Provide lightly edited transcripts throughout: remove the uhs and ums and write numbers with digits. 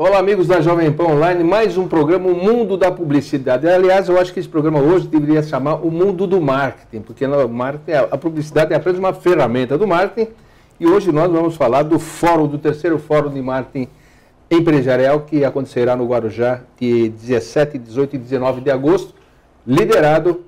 Olá, amigos da Jovem Pan Online, mais um programa, O Mundo da Publicidade. Aliás, eu acho que esse programa hoje deveria se chamar O Mundo do Marketing, porque a publicidade é apenas uma ferramenta do marketing, e hoje nós vamos falar do terceiro Fórum de Marketing Empresarial, que acontecerá no Guarujá, de 17, 18 e 19 de agosto, liderado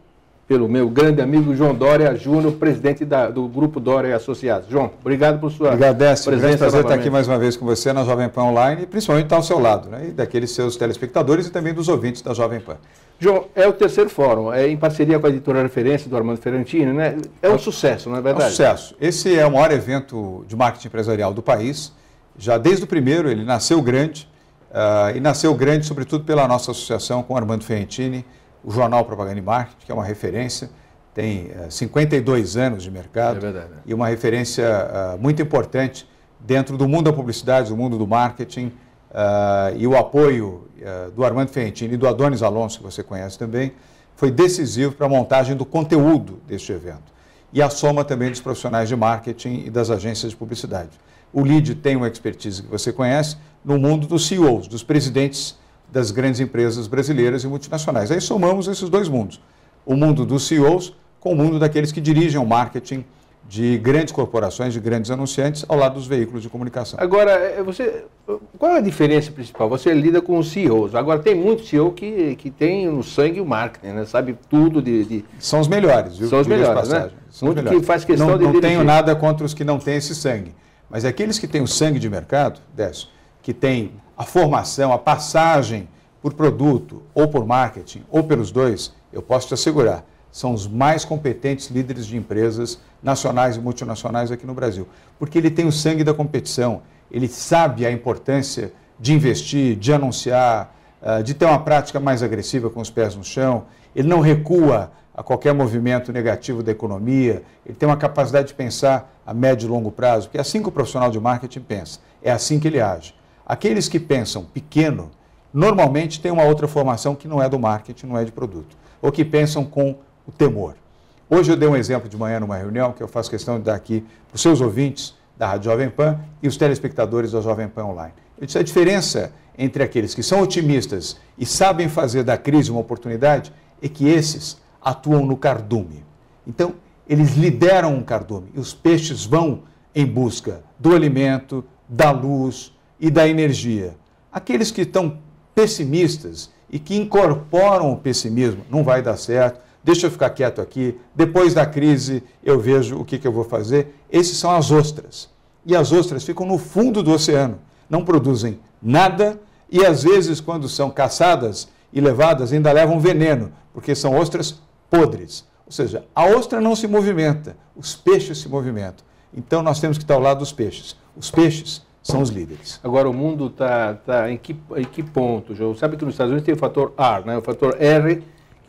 pelo meu grande amigo João Dória Júnior, presidente do Grupo Dória Associados. João, obrigado por sua presença. Grande prazer estar aqui mais uma vez com você na Jovem Pan Online, e principalmente estar ao seu lado, né? E daqueles seus telespectadores e também dos ouvintes da Jovem Pan. João, é o terceiro fórum, é em parceria com a editora Referência do Armando Ferrantini, né? É um sucesso, não é verdade? É um sucesso. Esse é o maior evento de marketing empresarial do país. Já desde o primeiro ele nasceu grande, e nasceu grande sobretudo pela nossa associação com o Armando Ferrantini, o Jornal Propaganda e Marketing, que é uma referência, tem 52 anos de mercado, e uma referência muito importante dentro do mundo da publicidade, do mundo do marketing, e o apoio do Armando Ferrantini e do Adonis Alonso, que você conhece também, foi decisivo para a montagem do conteúdo deste evento. E a soma também dos profissionais de marketing e das agências de publicidade. O LEAD tem uma expertise que você conhece no mundo dos CEOs, dos presidentes das grandes empresas brasileiras e multinacionais. Aí somamos esses dois mundos, o mundo dos CEOs com o mundo daqueles que dirigem o marketing de grandes corporações, de grandes anunciantes, ao lado dos veículos de comunicação. Agora, qual é a diferença principal? Você lida com os CEOs. Agora, tem muito CEO que tem no sangue o marketing, né? Sabe tudo São os melhores, viu? São os melhores, né? São muito que faz questão de dirigir. Não tenho nada contra os que não têm esse sangue, mas aqueles que têm o sangue de mercado, Décio, que têm a formação, a passagem por produto, ou por marketing, ou pelos dois, eu posso te assegurar, são os mais competentes líderes de empresas nacionais e multinacionais aqui no Brasil. Porque ele tem o sangue da competição, ele sabe a importância de investir, de anunciar, de ter uma prática mais agressiva com os pés no chão, ele não recua a qualquer movimento negativo da economia, ele tem uma capacidade de pensar a médio e longo prazo, porque é assim que o profissional de marketing pensa, é assim que ele age. Aqueles que pensam pequeno, normalmente têm uma outra formação que não é do marketing, não é de produto, ou que pensam com o temor. Hoje eu dei um exemplo de manhã numa reunião, que eu faço questão de dar aqui para os seus ouvintes da Rádio Jovem Pan e os telespectadores da Jovem Pan Online. Eu disse a diferença entre aqueles que são otimistas e sabem fazer da crise uma oportunidade é que esses atuam no cardume. Então, eles lideram um cardume e os peixes vão em busca do alimento, da luz e da energia. Aqueles que estão pessimistas e que incorporam o pessimismo, não vai dar certo, deixa eu ficar quieto aqui, depois da crise eu vejo o que eu vou fazer. Esses são as ostras. E as ostras ficam no fundo do oceano, não produzem nada e às vezes quando são caçadas e levadas ainda levam veneno, porque são ostras podres. Ou seja, a ostra não se movimenta, os peixes se movimentam. Então nós temos que estar ao lado dos peixes. Os peixes são os líderes. Agora, o mundo está em que ponto, João? Sabe que nos Estados Unidos tem o fator R, né? O fator R, que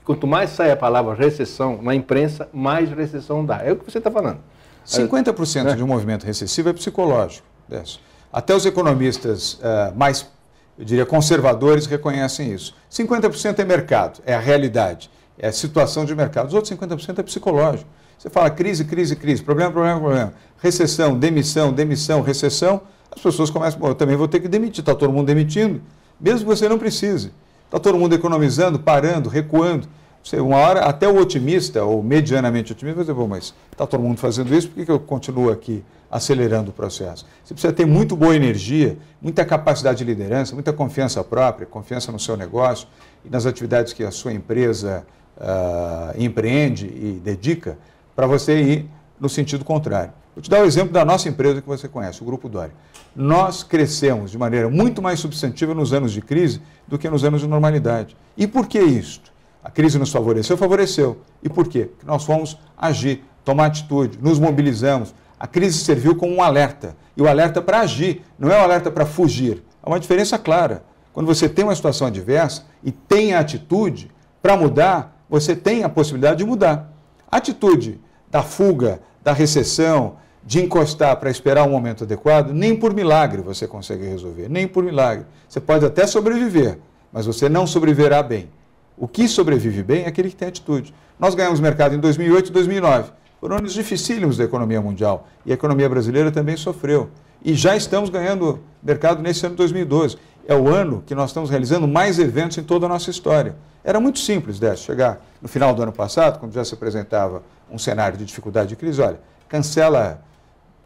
quanto mais sai a palavra recessão na imprensa, mais recessão dá. É o que você está falando. 50% de um movimento recessivo é psicológico. Décio. Até os economistas mais, eu diria, conservadores reconhecem isso. 50% é mercado, é a realidade, é a situação de mercado. Os outros 50% é psicológico. Você fala crise, crise, crise, problema, problema, problema. Recessão, demissão, demissão, recessão. As pessoas começam, eu também vou ter que demitir, está todo mundo demitindo, mesmo que você não precise. Está todo mundo economizando, parando, recuando. Uma hora, até o otimista, ou medianamente otimista, vai dizer, mas está todo mundo fazendo isso, por que eu continuo aqui acelerando o processo? Você precisa ter muito boa energia, muita capacidade de liderança, muita confiança própria, confiança no seu negócio e nas atividades que a sua empresa empreende e dedica, para você ir no sentido contrário. Vou te dar o exemplo da nossa empresa que você conhece, o Grupo Dória. Nós crescemos de maneira muito mais substantiva nos anos de crise do que nos anos de normalidade. E por que isto? A crise nos favoreceu? Favoreceu. E por quê? Porque nós fomos agir, tomar atitude, nos mobilizamos. A crise serviu como um alerta. E o alerta para agir, não é um alerta para fugir. Há uma diferença clara. Quando você tem uma situação adversa e tem a atitude para mudar, você tem a possibilidade de mudar. A atitude da fuga, da recessão, de encostar para esperar um momento adequado, nem por milagre você consegue resolver, nem por milagre. Você pode até sobreviver, mas você não sobreviverá bem. O que sobrevive bem é aquele que tem atitude. Nós ganhamos mercado em 2008 e 2009. Foram anos dificílimos da economia mundial e a economia brasileira também sofreu. E já estamos ganhando mercado nesse ano de 2012. é o ano que nós estamos realizando mais eventos em toda a nossa história. Era muito simples, Décio, chegar no final do ano passado, quando já se apresentava um cenário de dificuldade de crise, olha, cancela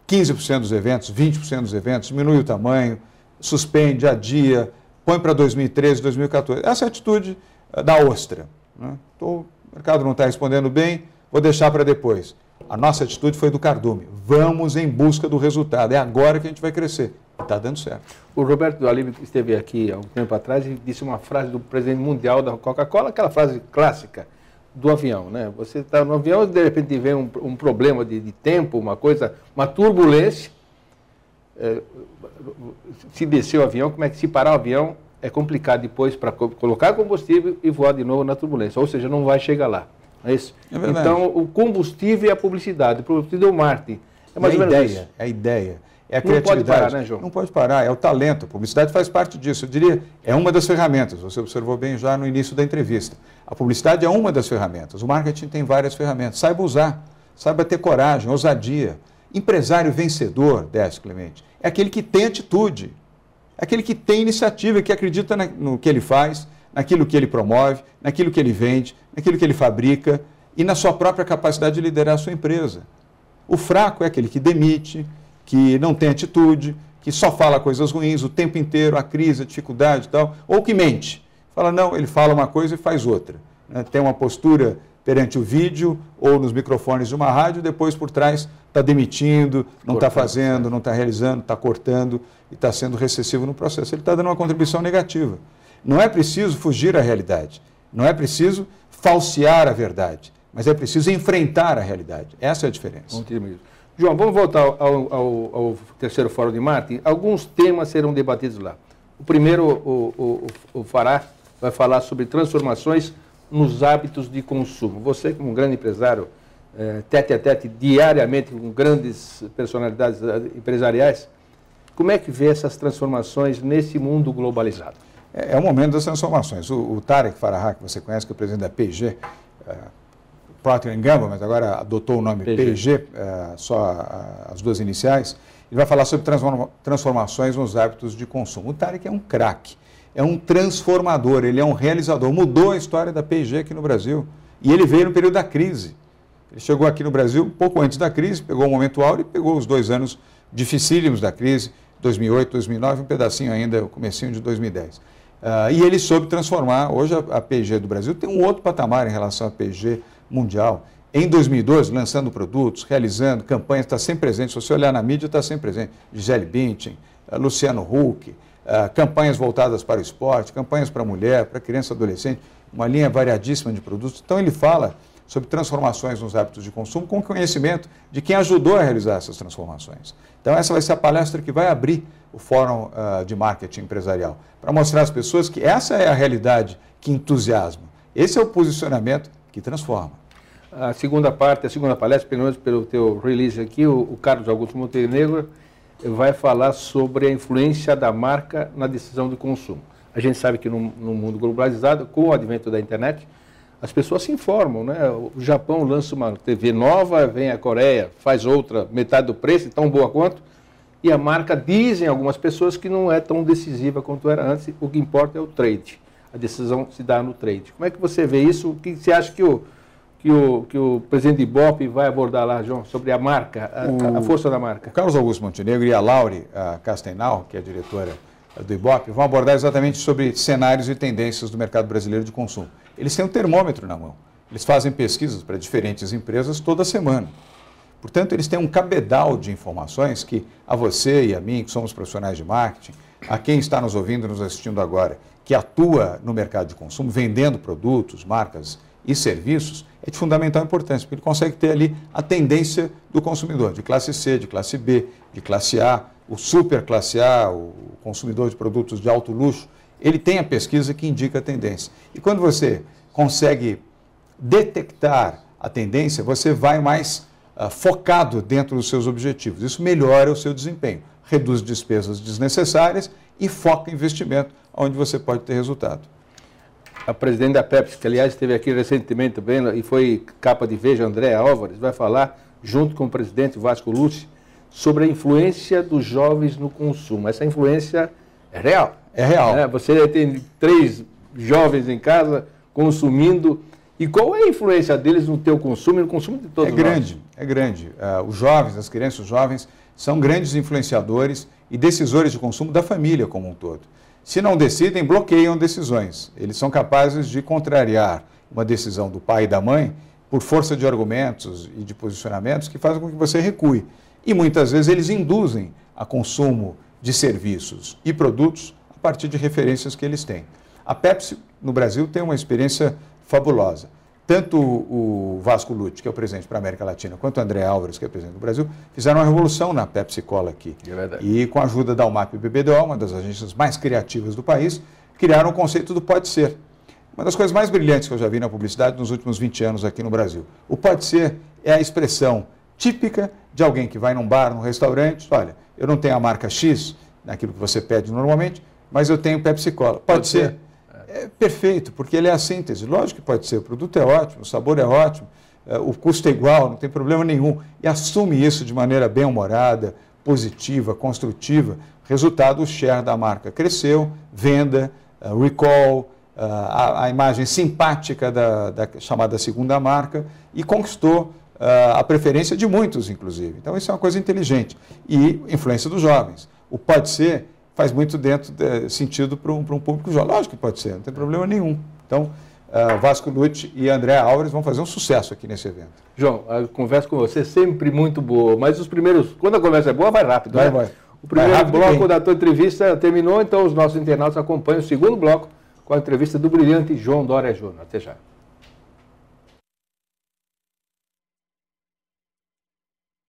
15% dos eventos, 20% dos eventos, diminui o tamanho, suspende, adia, põe para 2013, 2014. Essa é a atitude da ostra. Né? O mercado não está respondendo bem, vou deixar para depois. A nossa atitude foi do cardume. Vamos em busca do resultado. É agora que a gente vai crescer. E está dando certo. O Roberto Alibe esteve aqui há um tempo atrás e disse uma frase do presidente mundial da Coca-Cola, aquela frase clássica do avião, né? Você está no avião e de repente vem um problema de tempo, uma coisa, uma turbulência. Se descer o avião, como é que se parar o avião é complicado depois para colocar combustível e voar de novo na turbulência. Ou seja, não vai chegar lá. É isso? É verdade. Então, o combustível e a publicidade. O combustível é o marketing. É mais ou menos isso. É a ideia. É a criatividade. Não pode parar, né, João? Não pode parar, é o talento. A publicidade faz parte disso. Eu diria, é uma das ferramentas. Você observou bem já no início da entrevista. A publicidade é uma das ferramentas. O marketing tem várias ferramentas. Saiba usar, saiba ter coragem, ousadia. Empresário vencedor, Décio Clemente, é aquele que tem atitude, é aquele que tem iniciativa, que acredita no que ele faz, naquilo que ele promove, naquilo que ele vende, naquilo que ele fabrica e na sua própria capacidade de liderar a sua empresa. O fraco é aquele que demite, que não tem atitude, que só fala coisas ruins o tempo inteiro, a crise, a dificuldade e tal, ou que mente. Fala, não, ele fala uma coisa e faz outra. Né? Tem uma postura perante o vídeo ou nos microfones de uma rádio, depois por trás está demitindo, não está fazendo, não está realizando, está cortando e está sendo recessivo no processo. Ele está dando uma contribuição negativa. Não é preciso fugir à realidade, não é preciso falsear a verdade, mas é preciso enfrentar a realidade. Essa é a diferença. João, vamos voltar ao terceiro Fórum de Marketing. Alguns temas serão debatidos lá. O primeiro, o Farah vai falar sobre transformações nos hábitos de consumo. Você, como um grande empresário, tete a tete, diariamente com grandes personalidades empresariais, como é que vê essas transformações nesse mundo globalizado? É o momento das transformações. O Tarek Farah, que você conhece, que é o presidente da P&G, Procter & Gamble, mas agora adotou o nome P&G, só as duas iniciais, ele vai falar sobre transformações nos hábitos de consumo. O Tarek é um craque, é um transformador, ele é um realizador, mudou a história da P&G aqui no Brasil. E ele veio no período da crise. Ele chegou aqui no Brasil um pouco antes da crise, pegou o momento áureo e pegou os 2 anos dificílimos da crise, 2008, 2009, um pedacinho ainda, o comecinho de 2010. E ele soube transformar. Hoje a P&G do Brasil tem um outro patamar em relação à P&G mundial. Em 2012, lançando produtos, realizando campanhas, está sempre presente. Se você olhar na mídia, está sempre presente. Gisele Bündchen, Luciano Huck, campanhas voltadas para o esporte, campanhas para mulher, para criança e adolescente, uma linha variadíssima de produtos. Então ele fala sobre transformações nos hábitos de consumo com conhecimento de quem ajudou a realizar essas transformações. Então essa vai ser a palestra que vai abrir o Fórum de Marketing Empresarial, para mostrar às pessoas que essa é a realidade que entusiasma. Esse é o posicionamento que transforma. A segunda palestra, pelo menos pelo teu release aqui, o Carlos Augusto Montenegro vai falar sobre a influência da marca na decisão de consumo. A gente sabe que no mundo globalizado, com o advento da internet, as pessoas se informam, né? O Japão lança uma TV nova, vem a Coreia, faz outra, metade do preço, tão boa quanto, e a marca, dizem algumas pessoas, que não é tão decisiva quanto era antes, o que importa é o trade, a decisão se dá no trade. Como é que você vê isso? O que você acha que o presidente Ibope vai abordar lá, João, sobre a marca, a força da marca? O Carlos Augusto Montenegro e a Laure Castenau, que é a diretora do Ibope, vão abordar exatamente sobre cenários e tendências do mercado brasileiro de consumo. Eles têm um termômetro na mão. Eles fazem pesquisas para diferentes empresas toda semana. Portanto, eles têm um cabedal de informações que a você e a mim, que somos profissionais de marketing, a quem está nos ouvindo, nos assistindo agora, que atua no mercado de consumo, vendendo produtos, marcas e serviços, é de fundamental importância, porque ele consegue ter ali a tendência do consumidor, de classe C, de classe B, de classe A, o super classe A, o consumidor de produtos de alto luxo, ele tem a pesquisa que indica a tendência. E quando você consegue detectar a tendência, você vai mais focado dentro dos seus objetivos. Isso melhora o seu desempenho, reduz despesas desnecessárias e foca investimento onde você pode ter resultado. A presidente da Pepsi, que aliás esteve aqui recentemente também e foi capa de Veja, Andréa Álvares, vai falar, junto com o presidente Vasco Lucci, sobre a influência dos jovens no consumo. Essa influência é real. É real. Você tem 3 jovens em casa consumindo. E qual é a influência deles no teu consumo e no consumo de todos nós? É grande. Os jovens, as crianças, os jovens, são grandes influenciadores e decisores de consumo da família como um todo. Se não decidem, bloqueiam decisões. Eles são capazes de contrariar uma decisão do pai e da mãe por força de argumentos e de posicionamentos que fazem com que você recue. E muitas vezes eles induzem a consumo de serviços e produtos a partir de referências que eles têm. A Pepsi, no Brasil, tem uma experiência fabulosa. Tanto o Vasco Lutz, que é o presidente para a América Latina, quanto o André Álvares, que é o presidente do Brasil, fizeram uma revolução na Pepsi Cola aqui. É verdade. E com a ajuda da UMAP e BBDO, uma das agências mais criativas do país, criaram o conceito do pode ser. Uma das coisas mais brilhantes que eu já vi na publicidade nos últimos 20 anos aqui no Brasil. O pode ser é a expressão típica de alguém que vai num bar, num restaurante, olha, eu não tenho a marca X, naquilo que você pede normalmente, mas eu tenho Pepsi Cola. Pode ser. É perfeito, porque ele é a síntese. Lógico que pode ser, o produto é ótimo, o sabor é ótimo, o custo é igual, não tem problema nenhum. E assume isso de maneira bem-humorada, positiva, construtiva. Resultado, o share da marca cresceu, venda, recall, a imagem simpática da chamada segunda marca e conquistou a preferência de muitos, inclusive. Então, isso é uma coisa inteligente. E influência dos jovens. O pode ser faz muito sentido para um público jovem. Lógico que pode ser, não tem problema nenhum. Então, Vasco Lutz e André Álvares vão fazer um sucesso aqui nesse evento. João, a conversa com você é sempre muito boa, mas os primeiros, quando a conversa é boa, vai rápido, né? Vai. O primeiro bloco da tua entrevista terminou, então os nossos internautas acompanham o segundo bloco com a entrevista do brilhante João Dória Júnior. Até já.